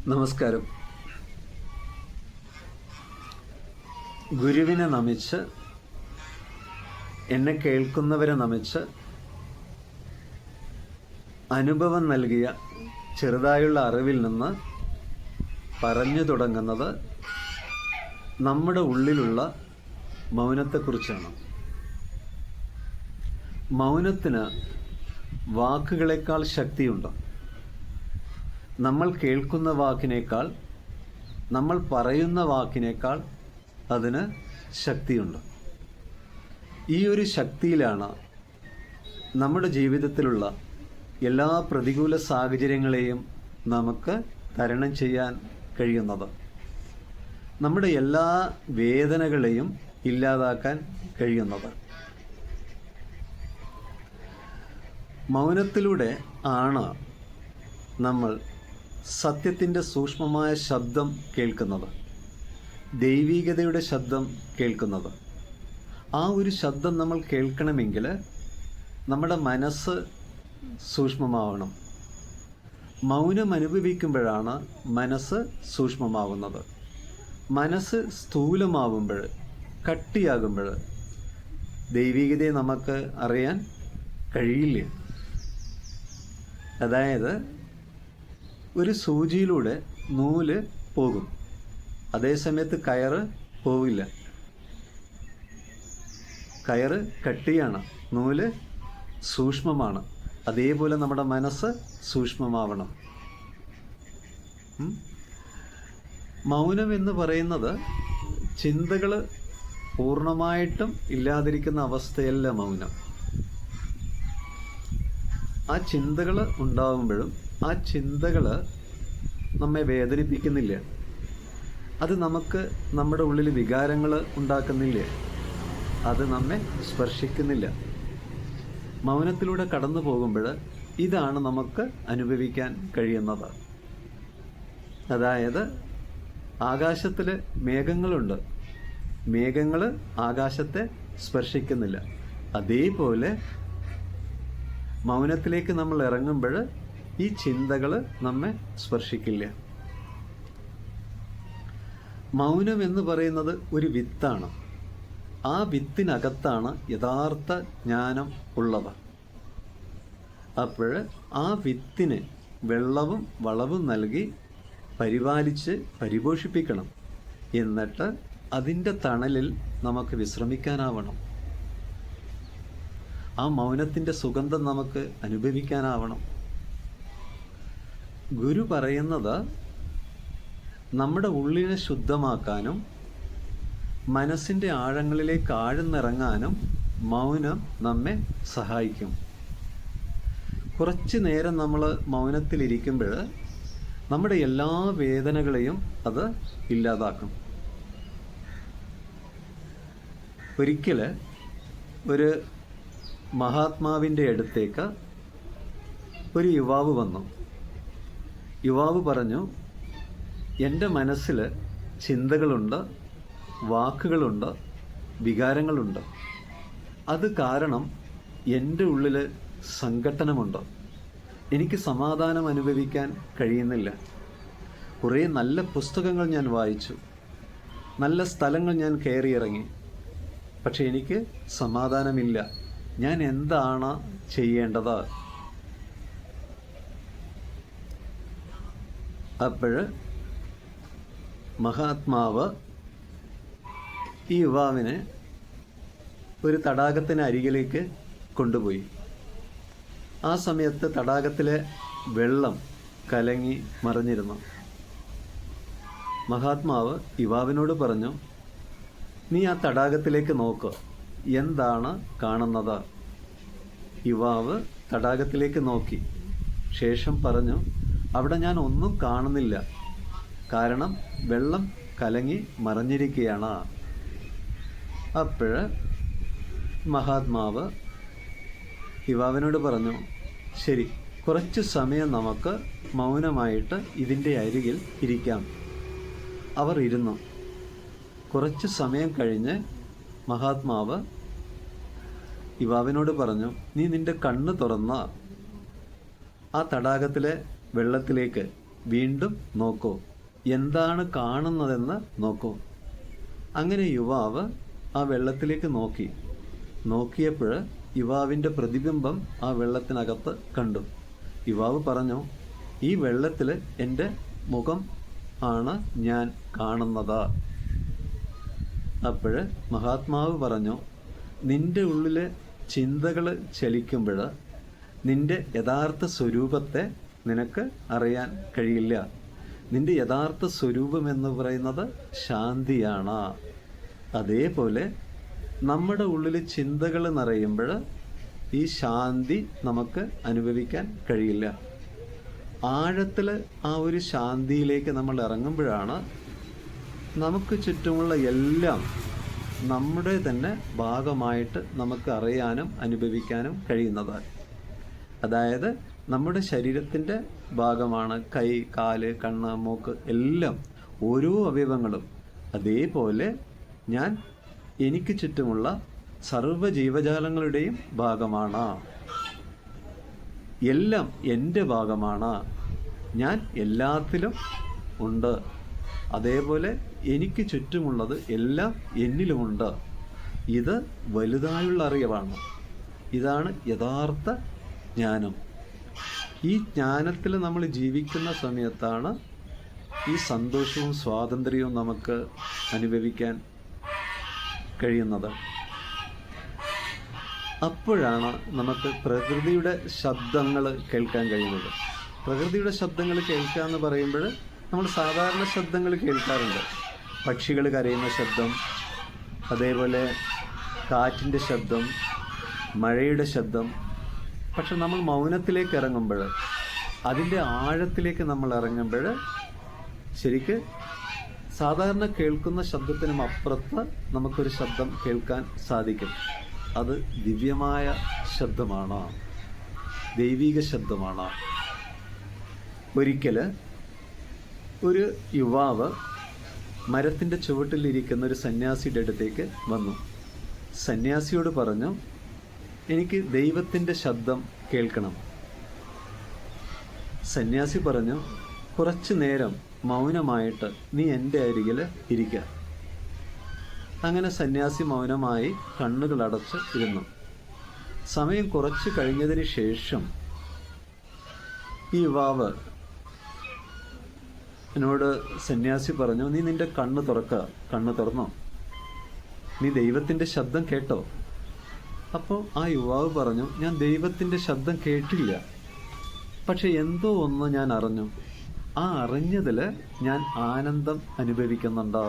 നമസ്കാരം. ഗുരുവിനെ നമിച്ച്, എന്നെ കേൾക്കുന്നവരെ നമിച്ച്, അനുഭവം നൽകിയ ചെറുതായുള്ള അറിവിൽ നിന്ന് പറഞ്ഞു തുടങ്ങുന്നത് നമ്മുടെ ഉള്ളിലുള്ള മൗനത്തെക്കുറിച്ചാണ്. മൗനത്തിന് വാക്കുകളേക്കാൾ ശക്തിയുണ്ട്. നമ്മൾ കേൾക്കുന്ന വാക്കിനേക്കാൾ, നമ്മൾ പറയുന്ന വാക്കിനേക്കാൾ അതിന് ശക്തിയുണ്ട്. ഈ ഒരു ശക്തിയിലാണ് നമ്മുടെ ജീവിതത്തിലുള്ള എല്ലാ പ്രതികൂല സാഹചര്യങ്ങളെയും നമുക്ക് തരണം ചെയ്യാൻ കഴിയുന്നത്. നമ്മുടെ എല്ലാ വേദനകളെയും ഇല്ലാതാക്കാൻ കഴിയുന്നത്. മൗനത്തിലൂടെ ആണ് നമ്മൾ സത്യത്തിൻ്റെ സൂക്ഷ്മമായ ശബ്ദം കേൾക്കുന്നത്, ദൈവീകതയുടെ ശബ്ദം കേൾക്കുന്നത്. ആ ഒരു ശബ്ദം നമ്മൾ കേൾക്കണമെങ്കിൽ നമ്മുടെ മനസ്സ് സൂക്ഷ്മമാവണം. മൗനം അനുഭവിക്കുമ്പോഴാണ് മനസ്സ് സൂക്ഷ്മമാവുന്നത്. മനസ്സ് സ്ഥൂലമാവുമ്പോൾ, കട്ടിയാകുമ്പോൾ ദൈവീകതയെ നമുക്ക് അറിയാൻ കഴിയില്ല. അതായത് ഒരു സൂചിയിലൂടെ നൂല് പോകും, അതേസമയത്ത് കയറ് പോവില്ല. കയറ് കട്ടിയാണ്, നൂല് സൂക്ഷ്മമാണ്. അതേപോലെ നമ്മുടെ മനസ്സ് സൂക്ഷ്മമാവണം. മൗനം എന്ന് പറയുന്നത് ചിന്തകൾ പൂർണ്ണമായിട്ടും ഇല്ലാതിരിക്കുന്ന അവസ്ഥയല്ല മൗനം. ആ ചിന്തകൾ ഉണ്ടാകുമ്പോഴും ആ ചിന്തകൾ നമ്മെ വേദനിപ്പിക്കുന്നില്ല. അത് നമുക്ക് നമ്മുടെ ഉള്ളിൽ വികാരങ്ങൾ ഉണ്ടാക്കുന്നില്ല. അത് നമ്മെ സ്പർശിക്കുന്നില്ല. മൗനത്തിലൂടെ കടന്നു പോകുമ്പോൾ ഇതാണ് നമുക്ക് അനുഭവിക്കാൻ കഴിയുന്നത്. അതായത് ആകാശത്തിൽ മേഘങ്ങളുണ്ട്, മേഘങ്ങൾ ആകാശത്തെ സ്പർശിക്കുന്നില്ല. അതേപോലെ മൗനത്തിലേക്ക് നമ്മൾ ഇറങ്ങുമ്പോൾ ഈ ചിന്തകൾ നമ്മെ സ്പർശിക്കില്ല. മൗനം എന്ന് പറയുന്നത് ഒരു വിത്താണ്. ആ വിത്തിനകത്താണ് യഥാർത്ഥ ജ്ഞാനം ഉള്ളത്. അപ്പോൾ ആ വിത്തിന് വെള്ളവും വളവും നൽകി പരിപാലിച്ച് പരിപോഷിപ്പിക്കണം. എന്നിട്ട് അതിൻ്റെ തണലിൽ നമുക്ക് വിശ്രമിക്കാനാവണം. ആ മൗനത്തിൻ്റെ സുഗന്ധം നമുക്ക് അനുഭവിക്കാനാവണം. ഗുരു പറയുന്നത് നമ്മുടെ ഉള്ളിനെ ശുദ്ധമാക്കാനും മനസ്സിൻ്റെ ആഴങ്ങളിലേക്ക് ആഴ്ന്നിറങ്ങാനും മൗനം നമ്മെ സഹായിക്കും. കുറച്ച് നേരം നമ്മൾ മൗനത്തിലിരിക്കുമ്പോൾ നമ്മുടെ എല്ലാ വേദനകളെയും അത് ഇല്ലാതാക്കും. ഒരിക്കൽ ഒരു മഹാത്മാവിൻ്റെ അടുത്തേക്ക് ഒരു യുവാവ് വന്നു. യുവാവ് പറഞ്ഞു, എൻ്റെ മനസ്സിൽ ചിന്തകളുണ്ട്, വാക്കുകളുണ്ട്, വികാരങ്ങളുണ്ട്. അത് കാരണം എൻ്റെ ഉള്ളിൽ സംഘട്ടനമുണ്ട്. എനിക്ക് സമാധാനം അനുഭവിക്കാൻ കഴിയുന്നില്ല. കുറേ നല്ല പുസ്തകങ്ങൾ ഞാൻ വായിച്ചു, നല്ല സ്ഥലങ്ങൾ ഞാൻ കയറിയിറങ്ങി, പക്ഷെ എനിക്ക് സമാധാനമില്ല. ഞാൻ എന്താണ് ചെയ്യേണ്ടത്? അപ്പോൾ മഹാത്മാവ് ഈ യുവാവിനെ ഒരു തടാകത്തിന് അരികിലേക്ക് കൊണ്ടുപോയി. ആ സമയത്ത് തടാകത്തിലെ വെള്ളം കലങ്ങി മറിഞ്ഞിരുന്നു. മഹാത്മാവ് യുവാവിനോട് പറഞ്ഞു, നീ ആ തടാകത്തിലേക്ക് നോക്ക്, എന്താണ് കാണുന്നത്? യുവാവ് തടാകത്തിലേക്ക് നോക്കി. ശേഷം പറഞ്ഞു, അവിടെ ഞാൻ ഒന്നും കാണുന്നില്ല, കാരണം വെള്ളം കലങ്ങി മറിഞ്ഞിരിക്കുകയാണ്. അപ്പോൾ മഹാത്മാവ് യുവാവിനോട് പറഞ്ഞു, ശരി, കുറച്ച് സമയം നമുക്ക് മൗനമായിട്ട് ഇതിൻ്റെ അരികിൽ ഇരിക്കാം. അവർ ഇരുന്നു. കുറച്ച് സമയം കഴിഞ്ഞ് മഹാത്മാവ് യുവാവിനോട് പറഞ്ഞു, നീ നിൻ്റെ കണ്ണ് തുറന്ന് ആ തടാകത്തിലെ വെള്ളത്തിലേക്ക് വീണ്ടും നോക്കൂ, എന്താണ് കാണുന്നതെന്ന് നോക്കൂ. അങ്ങനെ യുവാവ് ആ വെള്ളത്തിലേക്ക് നോക്കിയപ്പോൾ യുവാവിൻ്റെ പ്രതിബിംബം ആ വെള്ളത്തിനകത്ത് കണ്ടു. യുവാവ് പറഞ്ഞു, ഈ വെള്ളത്തിൽ എൻ്റെ മുഖം ആണ് ഞാൻ കാണുന്നത്. അപ്പോൾ മഹാത്മാവ് പറഞ്ഞു, നിൻ്റെ ഉള്ളിലെ ചിന്തകൾ ചലിക്കുമ്പോൾ നിൻ്റെ യഥാർത്ഥ സ്വരൂപത്തെ നിനക്ക് അറിയാൻ കഴിയില്ല. നിൻ്റെ യഥാർത്ഥ സ്വരൂപം എന്ന് പറയുന്നത് ശാന്തിയാണ്. അതേപോലെ നമ്മുടെ ഉള്ളിൽ ചിന്തകൾ നിറയുമ്പോൾ ഈ ശാന്തി നമുക്ക് അനുഭവിക്കാൻ കഴിയില്ല. ആഴത്തിൽ ആ ഒരു ശാന്തിയിലേക്ക് നമ്മൾ ഇറങ്ങുമ്പോഴാണ് നമുക്ക് ചുറ്റുമുള്ള എല്ലാം നമ്മുടെ തന്നെ ഭാഗമായിട്ട് നമുക്ക് അറിയാനും അനുഭവിക്കാനും കഴിയുന്നത്. അതായത് നമ്മുടെ ശരീരത്തിൻ്റെ ഭാഗമാണ് കൈ, കാല്, കണ്ണ്, മൂക്ക് എല്ലാം, ഓരോ അവയവങ്ങളും. അതേപോലെ എനിക്ക് ചുറ്റുമുള്ള സർവ്വ ജീവജാലങ്ങളുടെയും ഭാഗമാണ്. എല്ലാം എൻ്റെ ഭാഗമാണ്. ഞാൻ എല്ലാത്തിലും ഉണ്ട്. അതേപോലെ എനിക്ക് ചുറ്റുമുള്ളത് എല്ലാം എന്നിലുമുണ്ട്. ഇത് വലുതായുള്ള അറിവാണ്. ഇതാണ് യഥാർത്ഥ ജ്ഞാനം. ഈ ജ്ഞാനത്തിൽ നമ്മൾ ജീവിക്കുന്ന സമയത്താണ് ഈ സന്തോഷവും സ്വാതന്ത്ര്യവും നമുക്ക് അനുഭവിക്കാൻ കഴിയുന്നത്. അപ്പോഴാണ് നമുക്ക് പ്രകൃതിയുടെ ശബ്ദങ്ങൾ കേൾക്കാൻ കഴിയുന്നത്. പ്രകൃതിയുടെ ശബ്ദങ്ങൾ കേൾക്കുക എന്ന് പറയുമ്പോൾ നമ്മൾ സാധാരണ ശബ്ദങ്ങൾ കേൾക്കാറുണ്ട്. പക്ഷികൾ കരയുന്ന ശബ്ദം, അതേപോലെ കാറ്റിൻ്റെ ശബ്ദം, മഴയുടെ ശബ്ദം. പക്ഷെ നമ്മൾ മൗനത്തിലേക്ക് ഇറങ്ങുമ്പോൾ, അതിൻ്റെ ആഴത്തിലേക്ക് നമ്മൾ ഇറങ്ങുമ്പോൾ ശരിക്ക് സാധാരണ കേൾക്കുന്ന ശബ്ദത്തിനും അപ്പുറത്ത് നമുക്കൊരു ശബ്ദം കേൾക്കാൻ സാധിക്കും. അത് ദിവ്യമായ ശബ്ദമാണ്, ദൈവിക ശബ്ദമാണ്. ഒരിക്കൽ ഒരു യുവാവ് മരത്തിൻ്റെ ചുവട്ടിലിരിക്കുന്ന ഒരു സന്യാസിയുടെ അടുത്തേക്ക് വന്നു. സന്യാസിയോട് പറഞ്ഞു, എനിക്ക് ദൈവത്തിൻ്റെ ശബ്ദം കേൾക്കണം. സന്യാസി പറഞ്ഞു, കുറച്ചു നേരം മൗനമായിട്ട് നീ എൻ്റെ അരികിൽ ഇരിക്കുക. അങ്ങനെ സന്യാസി മൗനമായി കണ്ണുകളടച്ച് ഇരുന്നു. സമയം കുറച്ച് കഴിഞ്ഞതിന് ശേഷം ഈ യുവാവ് എന്നോട് സന്യാസി പറഞ്ഞു, നീ നിൻ്റെ കണ്ണ് തുറന്നോ? നീ ദൈവത്തിൻ്റെ ശബ്ദം കേട്ടോ? അപ്പോൾ ആ യുവാവ് പറഞ്ഞു, ഞാൻ ദൈവത്തിൻ്റെ ശബ്ദം കേട്ടില്ല, പക്ഷെ എന്തോ ഒന്ന് ഞാൻ അറിഞ്ഞു. ആ അറിഞ്ഞതിൽ ഞാൻ ആനന്ദം അനുഭവിക്കുന്നുണ്ടോ?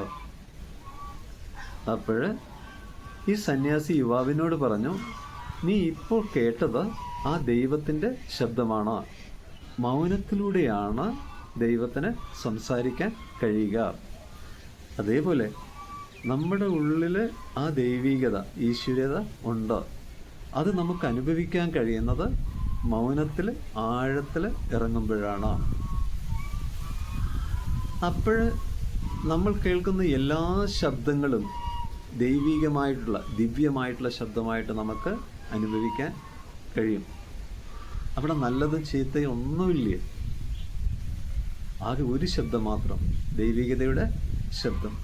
അപ്പോൾ ഈ സന്യാസി യുവാവിനോട് പറഞ്ഞു, നീ ഇപ്പോൾ കേട്ടത് ആ ദൈവത്തിൻ്റെ ശബ്ദമാണ്. മൗനത്തിലൂടെയാണ് ദൈവത്തിന് സംസാരിക്കാൻ കഴിയുക. അതേപോലെ നമ്മുടെ ഉള്ളിൽ ആ ദൈവികത, ഈശ്വര്യത ഉണ്ട്. അത് നമുക്ക് അനുഭവിക്കാൻ കഴിയുന്നത് മൗനത്തിൽ, ആഴത്തിൽ ഇറങ്ങുമ്പോഴാണ്. അപ്പോൾ നമ്മൾ കേൾക്കുന്ന എല്ലാ ശബ്ദങ്ങളും ദൈവികമായിട്ടുള്ള, ദിവ്യമായിട്ടുള്ള ശബ്ദമായിട്ട് നമുക്ക് അനുഭവിക്കാൻ കഴിയും. അവിടെ നല്ലതും ചീത്തയും ഒന്നുമില്ല. ആകെ ഒരു ശബ്ദം മാത്രം, ദൈവികതയുടെ ശബ്ദം.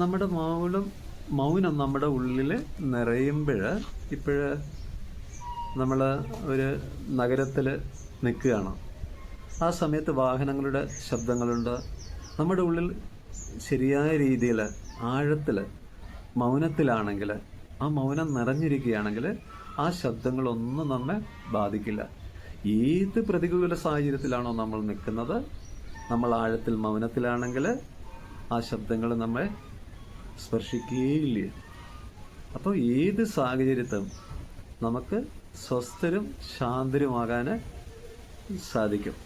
നമ്മുടെ മൗനം നമ്മുടെ ഉള്ളിൽ നിറയുമ്പോൾ, ഇപ്പോൾ നമ്മൾ ഒരു നഗരത്തിൽ നിൽക്കുകയാണ്. ആ സമയത്ത് വാഹനങ്ങളുടെ ശബ്ദങ്ങളുണ്ട്. നമ്മുടെ ഉള്ളിൽ ശരിയായ രീതിയിൽ ആഴത്തിൽ മൗനത്തിലാണെങ്കിൽ, ആ മൗനം നിറഞ്ഞിരിക്കുകയാണെങ്കിൽ ആ ശബ്ദങ്ങളൊന്നും നമ്മെ ബാധിക്കില്ല. ഏത് പ്രതികൂല സാഹചര്യത്തിലാണോ നമ്മൾ നിൽക്കുന്നത്, നമ്മൾ ആഴത്തിൽ മൗനത്തിലാണെങ്കിൽ ആ ശബ്ദങ്ങൾ നമ്മെ സ്പർശിക്കുകയില്ല. അപ്പോൾ ഏത് സാഹചര്യത്തിലും നമുക്ക് സ്വസ്ഥരും ശാന്തരുമാകാൻ സാധിക്കും.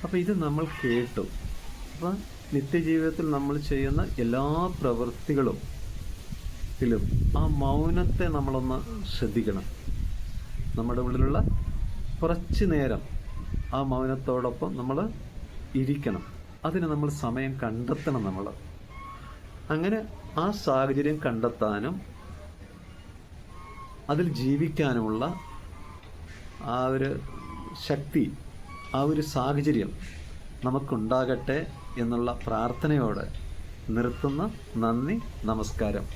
അപ്പോൾ ഇത് നമ്മൾ കേട്ടു. അപ്പോൾ നിത്യജീവിതത്തിൽ നമ്മൾ ചെയ്യുന്ന എല്ലാ പ്രവൃത്തികളും ആ മൗനത്തെ നമ്മളൊന്ന് ശ്രദ്ധിക്കണം. നമ്മുടെ ഉള്ളിലുള്ള കുറച്ച് നേരം ആ മൗനത്തോടൊപ്പം നമ്മൾ ഇരിക്കണം. അതിന് നമ്മൾ സമയം കണ്ടെത്തണം. നമ്മൾ അങ്ങനെ ആ സാഹചര്യം കണ്ടെത്താനും അതിൽ ജീവിക്കാനുമുള്ള ആ ഒരു ശക്തി ആ ഒരു സാഹചര്യം നമുക്കുണ്ടാകട്ടെ എന്നുള്ള പ്രാർത്ഥനയോടെ നിർത്തുന്നു. നന്ദി, നമസ്കാരം.